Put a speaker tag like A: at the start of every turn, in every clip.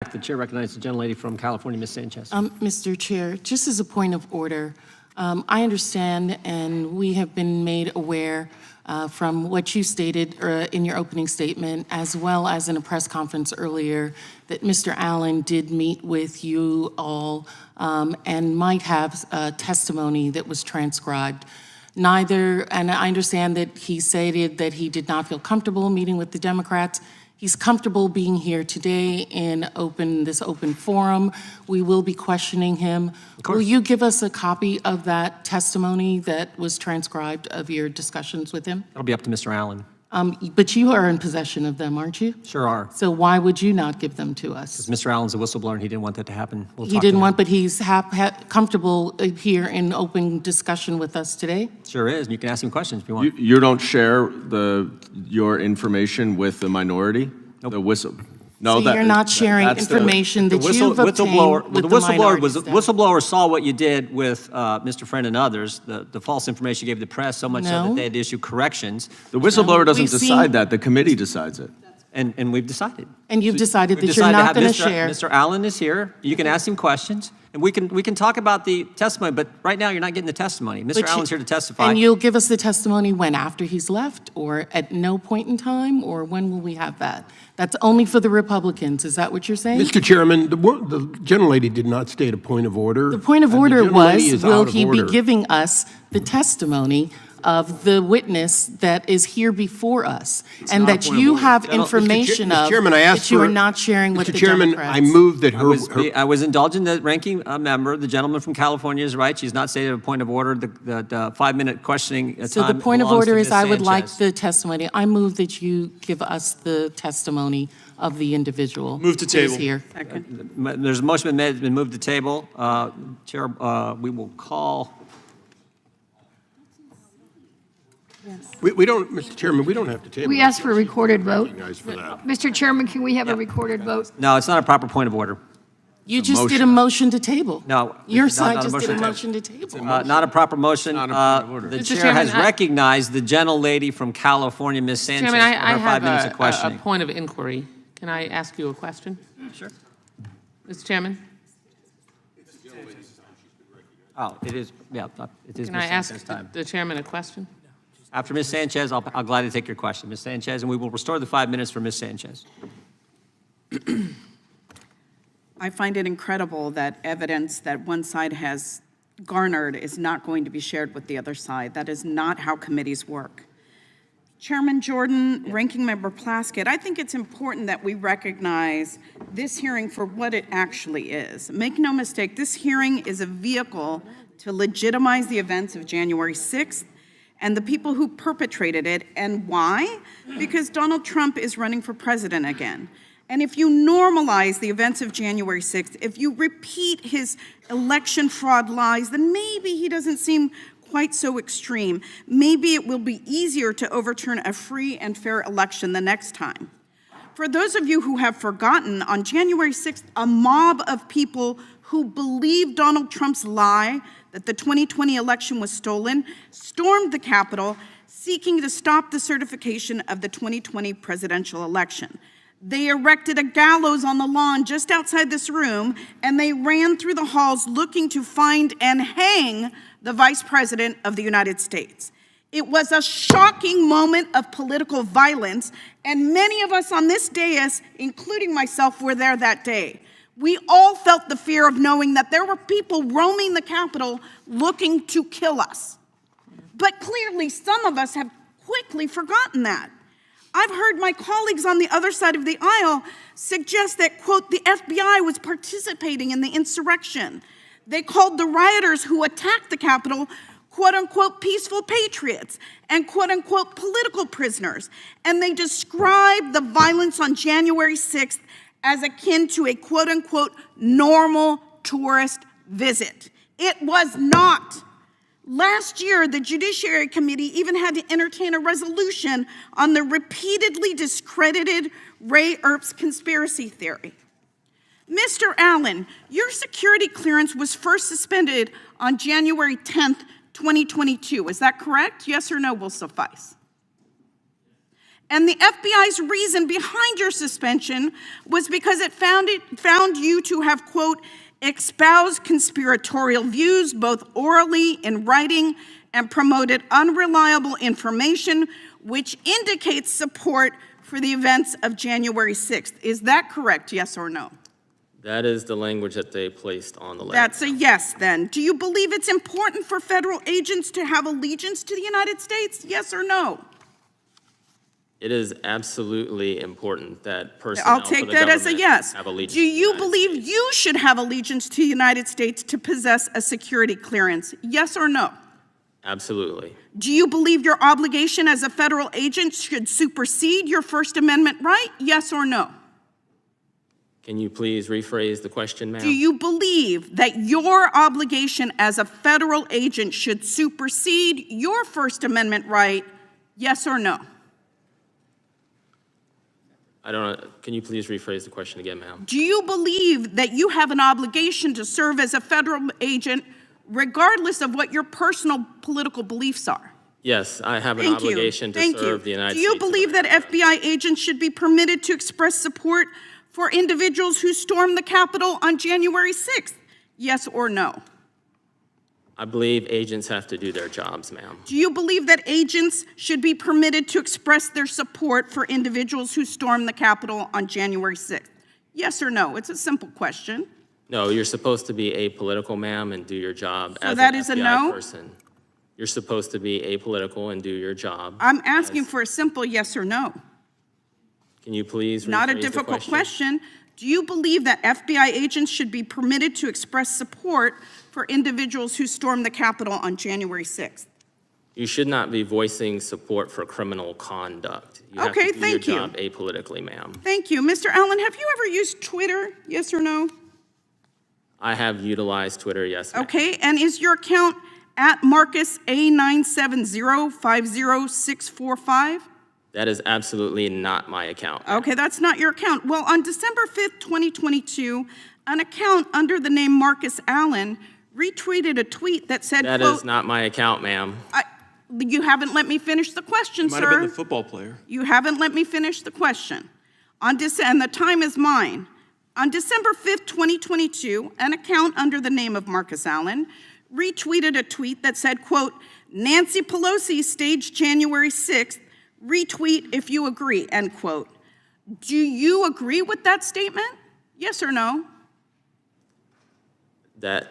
A: back. The chair recognizes the gentlelady from California, Ms. Sanchez.
B: Mr. Chair, just as a point of order, I understand and we have been made aware from what you stated in your opening statement, as well as in a press conference earlier, that Mr. Allen did meet with you all and might have testimony that was transcribed. Neither, and I understand that he stated that he did not feel comfortable meeting with the Democrats. He's comfortable being here today in this open forum. We will be questioning him. Will you give us a copy of that testimony that was transcribed of your discussions with him?
A: It'll be up to Mr. Allen.
B: But you are in possession of them, aren't you?
A: Sure are.
B: So why would you not give them to us?
A: Mr. Allen's a whistleblower and he didn't want that to happen.
B: He didn't want, but he's comfortable here in open discussion with us today?
A: Sure is, and you can ask him questions if you want.
C: You don't share your information with the minority?
A: Nope.
B: No, so you're not sharing information that you've obtained with the minority staff.
A: Whistleblower saw what you did with Mr. Friend and others, the false information you gave the press, so much so that they had to issue corrections.
C: The whistleblower doesn't decide that. The committee decides it.
A: And we've decided.
B: And you've decided that you're not going to share.
A: Mr. Allen is here. You can ask him questions. And we can talk about the testimony, but right now you're not getting the testimony. Mr. Allen's here to testify.
B: And you'll give us the testimony when? After he's left, or at no point in time, or when will we have that? That's only for the Republicans. Is that what you're saying?
D: Mr. Chairman, the gentlelady did not state a point of order.
B: The point of order was, will he be giving us the testimony of the witness that is here before us, and that you have information of that you are not sharing with the Democrats?
D: Mr. Chairman, I move that
A: I was indulging the ranking member. The gentleman from California is right. She's not stated a point of order. The 5-minute questioning time.
B: So the point of order is I would like the testimony. I move that you give us the testimony of the individual.
E: Move to table.
B: Here.
A: There's a motion made. It's been moved to table. Chair, we will call.
B: Yes.
D: we don't, Mr. Chairman, we don't have to table.
F: We asked for a recorded vote.
D: For that.
F: Mr. Chairman, can we have a recorded vote?
A: No, it's not a proper point of order.
B: You just did a motion to table.
A: No.
B: Your side just did a motion to table.
A: Not a proper motion. The chair has recognized the gentlelady from California, Ms. Sanchez,
G: Chairman,
A: for her 5 minutes of
G: I
A: questioning.
G: have a point of inquiry. Can I ask you a question?
A: Sure.
G: Mr. Chairman?
A: Oh, it is, yeah, it is
G: Can
A: Ms.
G: I ask
A: Sanchez's time.
G: the chairman a question?
A: After Ms. Sanchez, I'll gladly take your question. Ms. Sanchez, and we will restore the 5 minutes for Ms. Sanchez.
H: I find it incredible that evidence that one side has garnered is not going to be shared with the other side. That is not how committees work. Chairman Jordan, Ranking Member Plaskett, I think it's important that we recognize this hearing for what it actually is. Make no mistake, this hearing is a vehicle to legitimize the events of January 6th and the people who perpetrated it. And why? Because Donald Trump is running for president again. And if you normalize the events of January 6th, if you repeat his election fraud lies, then maybe he doesn't seem quite so extreme. Maybe it will be easier to overturn a free and fair election the next time. For those of you who have forgotten, on January 6th, a mob of people who believed Donald Trump's lie that the 2020 election was stolen stormed the Capitol, seeking to stop the certification of the 2020 presidential election. They erected a gallows on the lawn just outside this room, and they ran through the halls looking to find and hang the Vice President of the United States. It was a shocking moment of political violence, and many of us on this dais, including myself, were there that day. We all felt the fear of knowing that there were people roaming the Capitol looking to kill us. But clearly, some of us have quickly forgotten that. I've heard my colleagues on the other side of the aisle suggest that, quote, the FBI was participating in the insurrection. They called the rioters who attacked the Capitol, quote unquote, peaceful patriots and quote unquote, political prisoners. And they described the violence on January 6th as akin to a quote unquote, normal tourist visit. It was not. Last year, the Judiciary Committee even had to entertain a resolution on the repeatedly discredited Ray Earp's conspiracy theory. Mr. Allen, your security clearance was first suspended on January 10th, 2022. Is that correct? Yes or no will suffice. And the FBI's reason behind your suspension was because it found you to have, quote, espoused conspiratorial views both orally in writing and promoted unreliable information which indicates support for the events of January 6th. Is that correct, yes or no?
E: That is the language that they placed on the letter.
H: That's a yes, then. Do you believe it's important for federal agents to have allegiance to the United States, yes or no?
E: It is absolutely important that personnel
H: I'll
E: for
H: take
E: the
H: that as a
E: government
H: yes.
E: have allegiance
H: Do
E: to the
H: you
E: United
H: believe
E: States.
H: you should have allegiance to the United States to possess a security clearance, yes or no?
E: Absolutely.
H: Do you believe your obligation as a federal agent should supersede your First Amendment right, yes or no?
E: Can you please rephrase the question, ma'am?
H: Do you believe that your obligation as a federal agent should supersede your First Amendment right, yes or no?
E: I don't know. Can you please rephrase the question again, ma'am?
H: Do you believe that you have an obligation to serve as a federal agent regardless of what your personal political beliefs are?
E: Yes, I have an
H: Thank you.
E: obligation to
H: Thank
E: serve
H: you.
E: the United
H: Do
E: States.
H: you believe that FBI agents should be permitted to express support for individuals who stormed the Capitol on January 6th? Yes or no?
E: I believe agents have to do their jobs, ma'am.
H: Do you believe that agents should be permitted to express their support for individuals who stormed the Capitol on January 6th? Yes or no? It's a simple question.
E: No, you're supposed to be apolitical, ma'am, and do your job
H: So
E: as
H: that
E: an
H: is a
E: FBI
H: no?
E: person. You're supposed to be apolitical and do your job.
H: I'm asking for a simple yes or no.
E: Can you please rephrase
H: Not a
E: the
H: difficult question. Do you believe that FBI agents should be permitted to express support for individuals who stormed the Capitol on January 6th?
E: You should not be voicing support for criminal conduct. You have
H: Okay,
E: to do
H: thank you.
E: your job apolitically, ma'am.
H: Thank you. Mr. Allen, have you ever used Twitter, yes or no?
E: I have utilized Twitter, yes, ma'am.
H: Okay, and is your account at Marcus A970-50645?
E: That is absolutely not my account.
H: Okay, that's not your account. Well, on December 5th, 2022, an account under the name Marcus Allen retweeted a tweet that said,
E: That
H: quote,
E: is not my account, ma'am.
H: you haven't let me finish the question,
C: Might have been
H: sir.
C: the football player.
H: You haven't let me finish the question. And the time is mine. On December 5th, 2022, an account under the name of Marcus Allen retweeted a tweet that said, quote, Nancy Pelosi staged January 6th, retweet if you agree, end quote. Do you agree with that statement? Yes or no?
E: That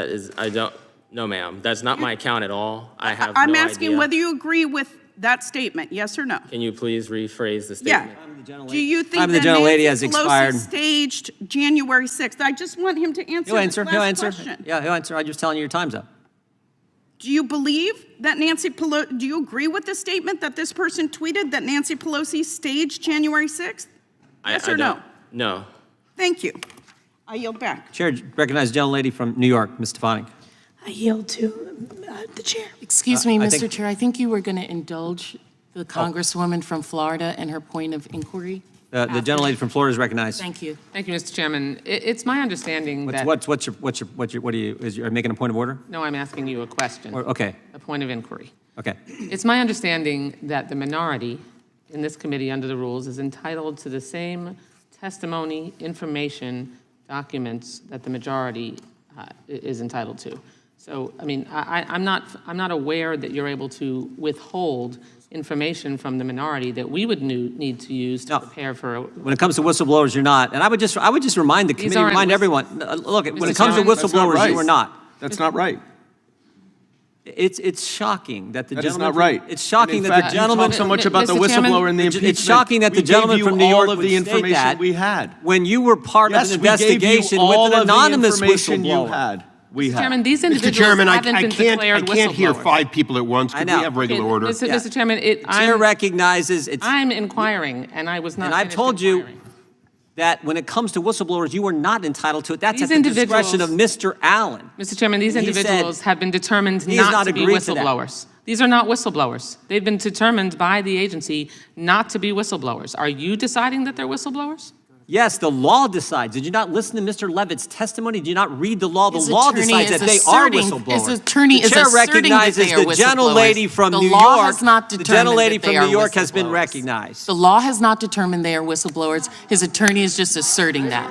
E: is, I don't, no, ma'am. That's not my account at all. I have
H: I'm
E: no
H: asking
E: idea.
H: whether you agree with that statement, yes or no?
E: Can you please rephrase the
H: Yeah.
E: statement?
H: Do you think
A: Time of the
H: that
A: gentlelady
H: Nancy
A: has
H: Pelosi
A: expired.
H: staged January 6th? I just want him to answer
A: He'll answer,
H: this
A: he'll
H: last
A: answer.
H: question.
A: Yeah, he'll answer. I'm just telling you your time's up.
H: Do you believe that do you agree with the statement that this person tweeted that Nancy Pelosi staged January 6th? Yes or no?
E: don't- No.
H: Thank you. I yield back.
A: Chair recognizes the gentlelady from New York, Ms. Stefanik.
I: I yield to the chair.
B: Excuse me,
A: I
B: Mr.
A: think-
B: Chair, I think you were going to indulge the Congresswoman from Florida and her point of inquiry.
A: The gentlelady from Florida is recognized.
B: Thank you.
G: Thank you, Mr. Chairman. It's my understanding that...
A: You're making a point of order?
G: No, I'm asking you a question.
A: Okay,
G: A point of inquiry.
A: okay.
G: It's my understanding that the minority in this committee under the rules is entitled to the same testimony, information, documents that the majority is entitled to. So, I mean, I'm not aware that you're able to withhold information from the minority that we would need to use to
A: No.
G: prepare for a...
A: When it comes to whistleblowers, you're not. And I would just remind the
G: These
A: committee,
G: aren't
A: remind
G: whist-
A: everyone, look, when
G: Mr.
A: it comes to
G: Chairman?
C: That's not
A: whistleblowers,
C: right.
A: you are not.
C: That's not right.
A: It's shocking that the
C: That is
A: gentleman.
C: not right.
A: It's shocking
C: And in
A: that the
C: fact,
A: gentleman.
C: You talk so much about the
G: Mr. Chairman,
C: whistleblower and the
A: It's
C: impeachment.
A: shocking that the
C: We
A: gentleman
C: gave you
A: from New York
C: all of
A: would
C: the
A: state
C: information
A: that
C: we had.
A: when you were part
C: Yes,
A: of an
C: we gave you
A: investigation
C: all
A: with an
C: of the
A: anonymous
C: information you
A: whistleblower.
C: had. We
G: Mr.
C: had.
G: Chairman, these individuals
D: Mr. Chairman, I
G: haven't been declared
D: can't hear
G: whistleblowers.
D: 5 people at once.
A: I
D: Could
A: know.
D: we have regular
G: Okay,
D: order?
G: Mr. Chairman,
A: The chair
G: I'm
A: recognizes it's.
G: inquiring, and I was not
A: And I've
G: finished
A: told you
G: inquiring.
A: that when it comes to whistleblowers, you are not entitled to it. That's
G: These
A: at the discretion of
G: individuals-
A: Mr. Allen.
G: Mr. Chairman, these
A: And he said
G: individuals have been determined
A: he has
G: not
A: not
G: to be
A: agreed to that.
G: whistleblowers. These are not whistleblowers. They've been determined by the agency not to be whistleblowers. Are you deciding that they're whistleblowers?
A: Yes, the law decides. Did you not listen to Mr. Levitt's testimony? Did you not read the law? The
B: His
A: law
B: attorney
A: decides
B: is
A: that they are
B: asserting-
A: whistleblowers.
B: his attorney
A: The
B: is
A: chair
B: asserting that
A: recognizes
B: they are
A: the gentlelady
B: whistleblowers.
A: from
B: The
A: New
B: law
A: York.
B: has not
A: The
B: determined
A: gentlelady
B: that they
A: from New
B: are
A: York has been
B: whistleblowers.
A: recognized.
B: The law has not determined they are whistleblowers. His attorney is just asserting that.